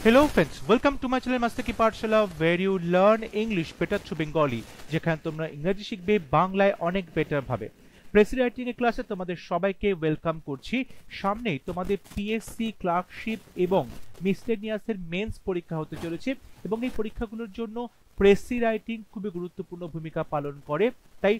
Hello friends, welcome to my channel Master Ki Pathshala where you learn English better through Bengali যেখানে তোমরা ইংরেজি শিখবে বাংলায় অনেক বেটার ভাবে। প্রেসি রাইটিং এর ক্লাসে তোমাদের সবাইকে ওয়েলকাম করছি। সামনেই তোমাদের পিএসসি ক্লার্কশিপ এবং মিসলেনিয়াসের মেন্স পরীক্ষা হতে চলেছে এবং এই পরীক্ষাগুলোর জন্য প্রেসি রাইটিং খুবই গুরুত্বপূর্ণ ভূমিকা পালন করে। তাই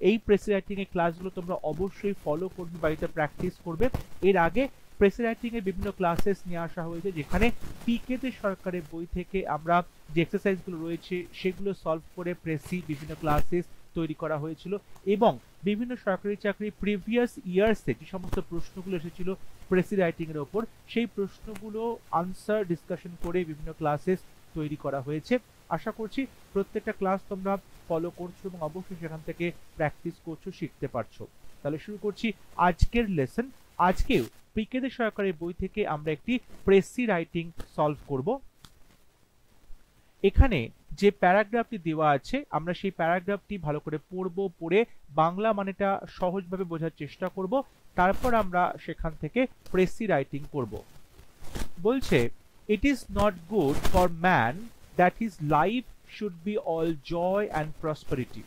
এই প্রেসি রাইটিং এর ক্লাসগুলো তোমরা অবশ্যই ফলো করবে, বাড়িতে প্র্যাকটিস করবে। এর আগে প্রেসি রাইটিং এর বিভিন্ন ক্লাসেস নিয়ে আসা হয়েছে যেখানে পিকে তে সরকারের বই থেকে আমরা যে এক্সারসাইজগুলো রয়েছে সেগুলো সলভ করে প্রেসি বিভিন্ন ক্লাসেস তৈরি করা হয়েছিল এবং বিভিন্ন সরকারি চাকরি প্রিভিয়াস ইয়ার্সে যে সমস্ত প্রশ্নগুলো এসেছিল প্রেসি রাইটিং এর ওপর সেই প্রশ্নগুলো আনসার ডিসকাশন করে বিভিন্ন ক্লাসেস তৈরি করা হয়েছে। আশা করছি প্রত্যেকটা ক্লাস তোমরা ফলো করছো এবং অবশ্যই সেখান থেকে প্র্যাকটিস করছো, শিখতে পারছো। তাহলে শুরু করছি আজকের লেসন। আজকেও পিকে সরকারের বই থেকে আমরা একটি প্রেসি রাইটিং সলভ করব। এখানে যে প্যারাগ্রাফটি দেওয়া আছে আমরা সেই প্যারাগ্রাফটি ভালো করে পড়ব, পড়ে বাংলা মানেটা সহজভাবে বোঝার চেষ্টা করব, তারপর আমরা সেখান থেকে প্রেসি রাইটিং করব। বলছে, it is not good for man that his life should be all joy and prosperity.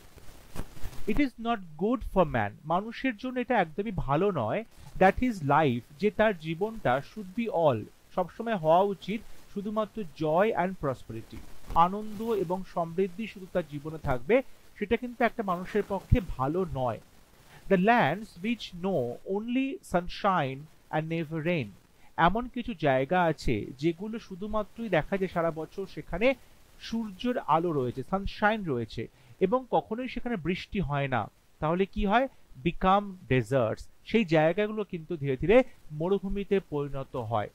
It is not good for man, মানুষের জন্য এটা একদমই ভালো নয়, দ্যাট হিজ লাইফ, যে তার জীবনটা শুড বি অল, সবসময় হওয়া উচিত শুধুমাত্র জয় অ্যান্ড প্রসপারিটি, আনন্দ এবং সমৃদ্ধি শুধু তার জীবনে থাকবে, সেটা কিন্তু একটা মানুষের পক্ষে ভালো নয়। The lands which know only sunshine and never rain, এমন কিছু জায়গা আছে যেগুলো শুধুমাত্রই দেখা যায় সারা বছর সেখানে সূর্যের আলো রয়েছে, সানশাইন রয়েছে এবং কখনোই সেখানে বৃষ্টি হয় না, তাহলে কি হয়? বিকাম ডেজার্টস, সেই জায়গাগুলো কিন্তু ধীরে ধীরে মরুভূমিতে পরিণত হয়।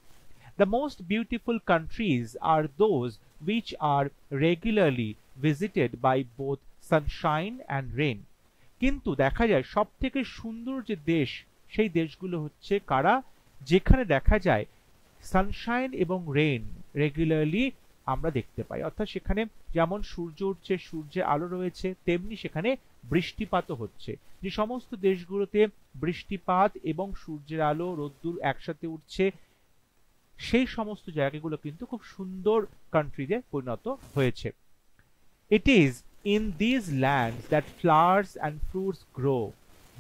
The most beautiful countries are those which are regularly visited by both sunshine and rain, কিন্তু দেখা যায় সব থেকে সুন্দর যে দেশ সেই দেশগুলো হচ্ছে কারা? যেখানে দেখা যায় সানশাইন এবং রেন রেগুলারলি আমরা দেখতে পাই, অর্থাৎ সেখানে যেমন সূর্য উঠছে, সূর্যের আলো রয়েছে, তেমনি সেখানে বৃষ্টিপাতও হচ্ছে। যে সমস্ত দেশগুলোতে বৃষ্টিপাত এবং সূর্যের আলো রোদ্দুর একসাথে উঠছে সেই সমস্ত জায়গাগুলো কিন্তু খুব সুন্দর কান্ট্রিতে পরিণত হয়েছে। It is in these lands that flowers and fruits grow,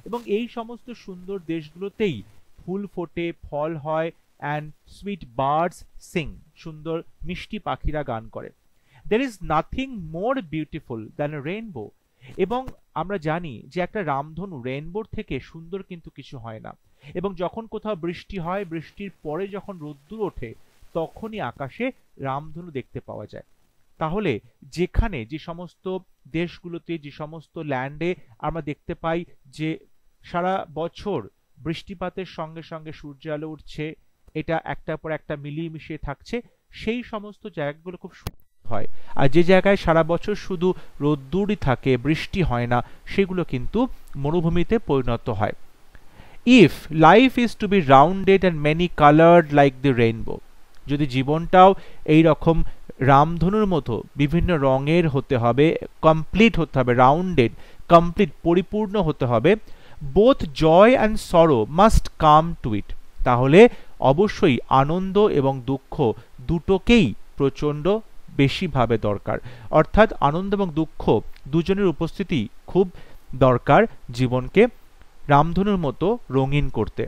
এবং এই সমস্ত সুন্দর দেশগুলোতেই ফুল ফোটে, ফল হয়, and sweet birds sing, সুন্দর মিষ্টি পাখিরা গান করে। there is nothing more beautiful than a rainbow, এবং আমরা জানি যে একটা রামধনু রেইনবোর থেকে সুন্দর কিন্তু কিছু হয় না, এবং যখন কোথাও বৃষ্টি হয়, বৃষ্টির পরে যখন রোদ্দুর ওঠে তখনই আকাশে রামধনু দেখতে পাওয়া যায়। তাহলে যেখানে যে সমস্ত দেশগুলোতে, যে সমস্ত ল্যান্ডে আমরা দেখতে পাই যে সারা বছর বৃষ্টিপাতের সঙ্গে সঙ্গে সূর্য আলো উঠছে, এটা একটার পর একটা মিলিয়ে মিশিয়ে থাকছে, সেই সমস্ত জায়গাগুলো খুব সুন্দর হয়। আর যে জায়গায় সারা বছর শুধু রোদ্দুরই থাকে, বৃষ্টি হয় না, সেগুলো কিন্তু মরুভূমিতে পরিণত হয়। If life is to be rounded and many coloured like the rainbow, যদি জীবনটাও এই রকম রামধনুর মতো বিভিন্ন রঙের হতে হবে, কমপ্লিট হতে হবে, রাউন্ডেড, কমপ্লিট, পরিপূর্ণ হতে হবে, both joy and sorrow must come to it, তাহলে অবশ্যই আনন্দ এবং দুঃখ দুটোকেই প্রচণ্ড বেশিভাবে দরকার, অর্থাৎ আনন্দ এবং দুঃখ দুজনের উপস্থিতি খুব দরকার জীবনকে রামধনুর মতো রঙিন করতে।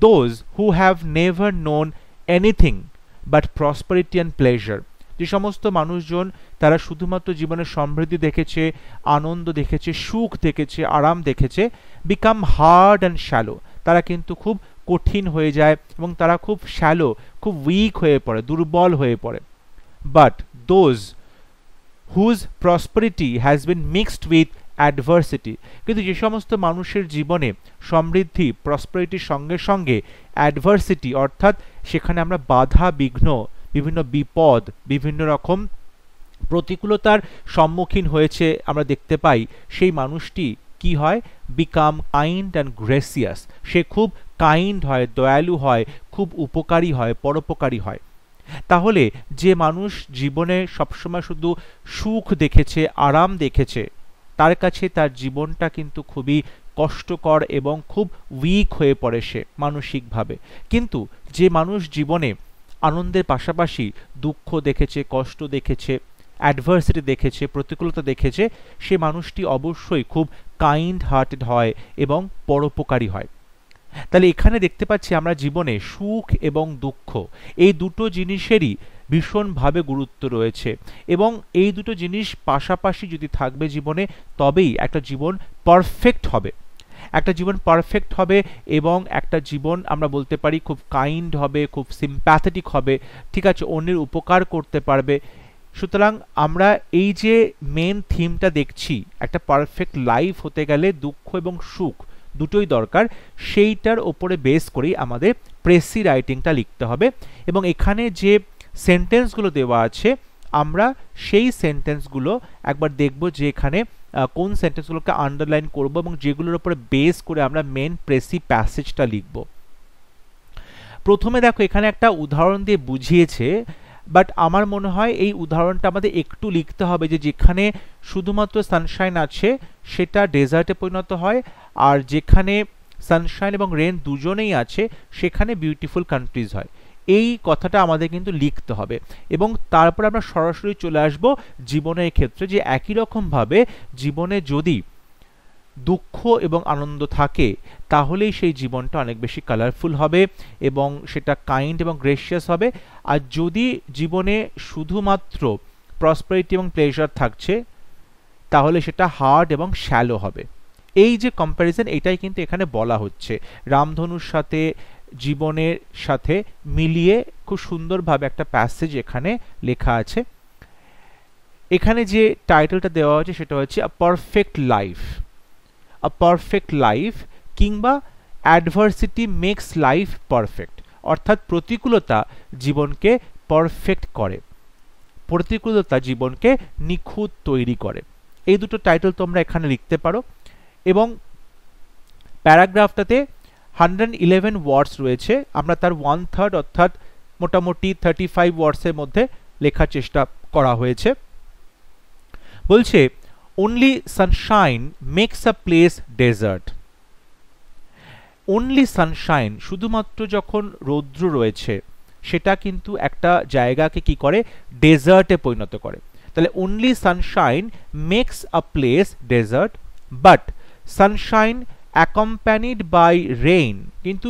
Those who have never known anything but prosperity and pleasure, যে সমস্ত মানুষজন তারা শুধুমাত্র জীবনের সমৃদ্ধি দেখেছে, আনন্দ দেখেছে, সুখ দেখেছে, আরাম দেখেছে, বিকাম হার্ড অ্যান্ড শ্যালো, তারা কিন্তু খুব কঠিন হয়ে যায় এবং তারা খুব শ্যালো, খুব উইক হয়ে পড়ে, দুর্বল হয়ে পড়ে। But those whose prosperity has been mixed with adversity, কিন্তু যে সমস্ত মানুষের জীবনে সমৃদ্ধি, প্রসপারিটির সঙ্গে সঙ্গে অ্যাডভার্সিটি, অর্থাৎ সেখানে আমরা বাধা বিঘ্ন, বিভিন্ন বিপদ, বিভিন্ন রকম প্রতিকূলতার সম্মুখীন হয়েছে আমরা দেখতে পাই, সেই মানুষটি কি হয়? বিকাম কাইন্ড অ্যান্ড গ্রেসিয়াস, সে খুব কাইন্ড হয়, দয়ালু হয়, খুব উপকারী হয়, পরোপকারী হয়। তাহলে যে মানুষ জীবনে সবসময় শুধু সুখ দেখেছে, আরাম দেখেছে, তার কাছে তার জীবনটা কিন্তু খুবই কষ্টকর এবং খুব উইক হয়ে পড়ে সে মানসিকভাবে। কিন্তু যে মানুষ জীবনে আনন্দের পাশাপাশি দুঃখ দেখেছে, কষ্ট দেখেছে, অ্যাডভার্সিটি দেখেছে, প্রতিকূলতা দেখেছে, সে মানুষটি অবশ্যই খুব কাইন্ড হার্টেড হয় এবং পরোপকারী হয়। তাহলে এখানে দেখতে পাচ্ছি আমরা জীবনে সুখ এবং দুঃখ এই দুটো জিনিসেরই ভীষণভাবে গুরুত্ব রয়েছে, এবং এই দুটো জিনিস পাশাপাশি যদি থাকবে জীবনে, তবেই একটা জীবন পারফেক্ট হবে। একটা জীবন পারফেক্ট হবে এবং একটা জীবন আমরা বলতে পারি খুব কাইন্ড হবে, খুব সিম্প্যাথেটিক হবে, ঠিক আছে, অন্যের উপকার করতে পারবে। সুতরাং আমরা এই যে মেন থিমটা দেখছি, একটা পারফেক্ট লাইফ হতে গেলে দুঃখ এবং সুখ দুটোই দরকার, সেইটার ওপরে বেস করেই আমাদের প্রেসি রাইটিংটা লিখতে হবে। এবং এখানে যে সেন্টেন্সগুলো দেওয়া আছে, আমরা সেই সেন্টেন্সগুলো একবার দেখব যে এখানে কোন সেন্টেন্সগুলোকে আন্ডারলাইন করব এবং যেগুলোর উপরে বেস করে আমরা মেন প্রেসি প্যাসেজটা লিখব। প্রথমে দেখো এখানে একটা উদাহরণ দিয়ে বুঝিয়েছে, বাট আমার মনে হয় এই উদাহরণটা আমাদের একটু লিখতে হবে যে যেখানে শুধুমাত্র সানশাইন আছে সেটা ডেজার্টে পরিণত হয়, আর যেখানে সানশাইন এবং রেন দুজনেই আছে সেখানে বিউটিফুল কান্ট্রিজ হয়। এই কথাটা আমাদের কিন্তু লিখতে হবে, এবং তারপর আমরা সরাসরি চলে আসব জীবনের ক্ষেত্রে, যে একই রকমভাবে জীবনে যদি দুঃখ এবং আনন্দ থাকে তাহলেই সেই জীবনটা অনেক বেশি কালারফুল হবে এবং সেটা কাইন্ড এবং গ্রেসিয়াস হবে। আর যদি জীবনে শুধুমাত্র প্রসপারিটি এবং প্লেজার থাকছে তাহলে সেটা হার্ড এবং শ্যালো হবে। এই যে কম্প্যারিজন, এটাই কিন্তু এখানে বলা হচ্ছে, রামধনুর সাথে জীবনের সাথে মিলিয়ে খুব সুন্দরভাবে একটা প্যাসেজ এখানে লেখা আছে। এখানে যে টাইটেলটা দেওয়া হচ্ছে সেটা হচ্ছে আ পারফেক্ট লাইফ। আ পারফেক্ট লাইফ কিংবা অ্যাডভার্সিটি মেক্স লাইফ পারফেক্ট, অর্থাৎ প্রতিকূলতা জীবনকে পারফেক্ট করে, প্রতিকূলতা জীবনকে নিখুঁত তৈরি করে। এই দুটো টাইটেল তোমরা এখানে লিখতে পারো। এবং প্যারাগ্রাফটাতে 111 ওয়ার্ডস রয়েছে, আমরা তার 1/3 অর্থাৎ মোটামুটি 35 ওয়ার্ডসের মধ্যে লেখার চেষ্টা করা হয়েছে। বলছে only sunshine makes a place desert. only sunshine, শুধুমাত্র যখন রৌদ্র রয়েছে সেটা কিন্তু একটা জায়গাকে কি করে, ডেজার্টে পরিণত করে। তাহলে only sunshine makes a place desert, but sunshine accompanied by rain, কিন্তু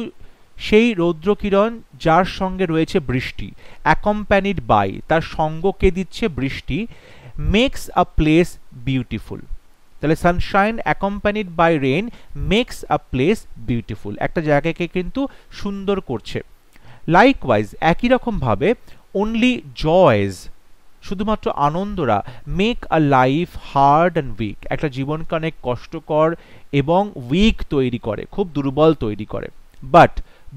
সেই রৌদ্রকিরণ যার সঙ্গে রয়েছে বৃষ্টি, accompanied by তার সঙ্গকে দিচ্ছে বৃষ্টি, makes a place beautiful. তাহলে sunshine accompanied by rain makes a place beautiful, একটা জায়গাকে কিন্তু সুন্দর করছে। লাইকওয়াইজ একই রকম ভাবে অনলি জয়স, শুধুমাত্র আনন্দরা, make a life hard and weak, একটা জীবনকে অনেক কষ্টকর এবং উইক তৈরি করে, খুব দুর্বল তৈরি করে। But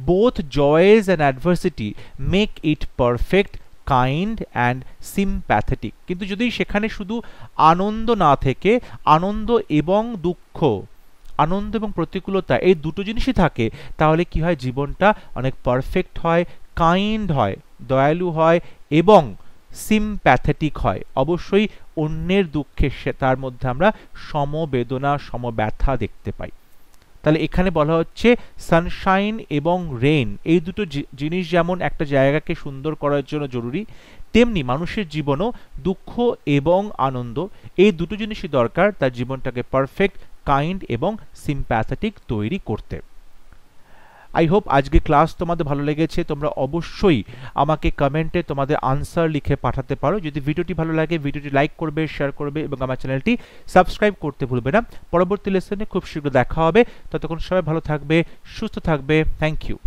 both joys and adversity make it perfect, kind and sympathetic. কিন্তু যদি সেখানে শুধু আনন্দ না থেকে আনন্দ এবং দুঃখ, আনন্দ এবং প্রতিকূলতা এই দুটো জিনিসই থাকে, তাহলে কি হয়, জীবনটা অনেক পারফেক্ট হয়, কাইন্ড হয়, দয়ালু হয় এবং সিম্প্যাথেটিক হয়। অবশ্যই অন্যের দুঃখে তার মধ্যে আমরা সমবেদনা, সমব্যথা দেখতে পাই। তাহলে এখানে বলা হচ্ছে সানশাইন এবং রেইন এই দুটো জিনিস যেমন একটা জায়গাকে সুন্দর করার জন্য জরুরি, তেমনি মানুষের জীবনও দুঃখ এবং আনন্দ এই দুটো জিনিসই দরকার তার জীবনটাকে পারফেক্ট, কাইন্ড এবং সিম্প্যাথেটিক তৈরি করতে। আই হোপ আজকে ক্লাস তোমাদের ভালো লেগেছে। তোমরা অবশ্যই আমাকে কমেন্টে তোমাদের আনসার লিখে পাঠাতে পারো। যদি ভিডিওটি ভালো লাগে ভিডিওটি লাইক করবে, শেয়ার করবে এবং আমার চ্যানেলটি সাবস্ক্রাইব করতে ভুলবে না। পরবর্তী লেসনে খুব শীঘ্র দেখা হবে। ততক্ষণ সবাই ভালো থাকবে, সুস্থ থাকবে। Thank you.